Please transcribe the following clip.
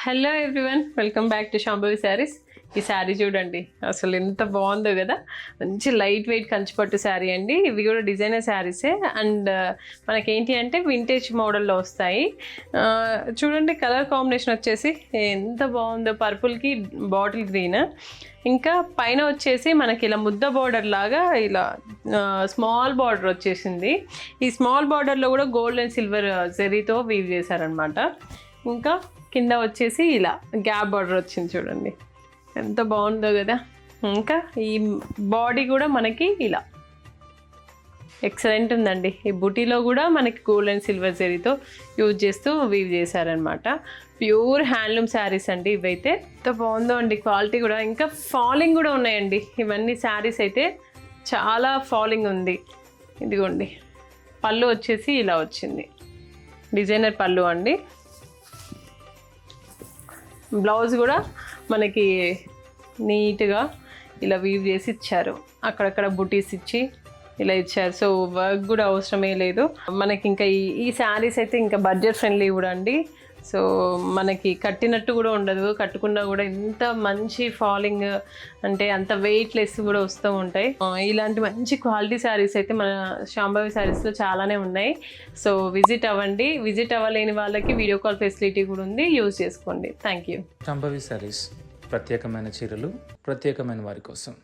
Hello everyone, welcome back to Shambhavi saris. ఈ శారీ చూడండి, అసలు ఎంత బాగుందో కదా. మంచి లైట్ వెయిట్ కంచిపట్టు శారీ అండి. ఇవి కూడా డిజైనర్ శారీసే. అండ్ మనకేంటి అంటే వింటేజ్ మోడల్లో వస్తాయి. చూడండి, కలర్ కాంబినేషన్ వచ్చేసి ఎంత బాగుందో, పర్పుల్కి బాటిల్ గ్రీన్. ఇంకా పైన వచ్చేసి మనకి ఇలా ముద్ద బార్డర్ లాగా ఇలా స్మాల్ బార్డర్ వచ్చేసింది. ఈ స్మాల్ బార్డర్లో కూడా గోల్డ్ అండ్ సిల్వర్ జెరీతో వీవ్ చేశారనమాట. ఇంకా కింద వచ్చేసి ఇలా గ్యాప్ బార్డర్ వచ్చింది చూడండి, ఎంత బాగుందో కదా. ఇంకా ఈ బాడీ కూడా మనకి ఇలా ఎక్సలెంట్ ఉందండి. ఈ బుటీలో కూడా మనకి గోల్డ్ అండ్ సిల్వర్ జరీతో యూజ్ చేస్తూ వీవ్ చేశారనమాట. ప్యూర్ హ్యాండ్లూమ్ శారీస్ అండి ఇవైతే. ఎంత బాగుందో అండి, క్వాలిటీ కూడా. ఇంకా ఫాలింగ్ కూడా ఉన్నాయండి ఇవన్నీ శారీస్ అయితే. చాలా ఫాలింగ్ ఉంది. ఇదిగోండి, పళ్ళు వచ్చేసి ఇలా వచ్చింది, డిజైనర్ పళ్ళు అండి. బ్లౌజ్ కూడా మనకి నీట్గా ఇలా వీవ్ చేసి ఇచ్చారు. అక్కడక్కడ బుటీస్ ఇచ్చి ఇలా ఇచ్చారు. సో వర్క్ కూడా అవసరమే లేదు మనకి. ఇంకా ఈ శారీస్ అయితే ఇంకా బడ్జెట్ ఫ్రెండ్లీ కూడా అండి. సో మనకి కట్టినట్టు కూడా ఉండదు, కట్టుకున్నా కూడా ఎంత మంచి ఫాలింగ్ అంటే అంత వెయిట్లెస్ కూడా వస్తూ ఉంటాయి. ఇలాంటి మంచి క్వాలిటీ శారీస్ అయితే మన శాంభవి శారీస్లో చాలానే ఉన్నాయి. సో విజిట్ అవ్వండి. విజిట్ అవ్వలేని వాళ్ళకి వీడియో కాల్ ఫెసిలిటీ కూడా ఉంది, యూజ్ చేసుకోండి. Thank you. శాంభవి శారీస్, ప్రత్యేకమైన చీరలు ప్రత్యేకమైన వారి కోసం.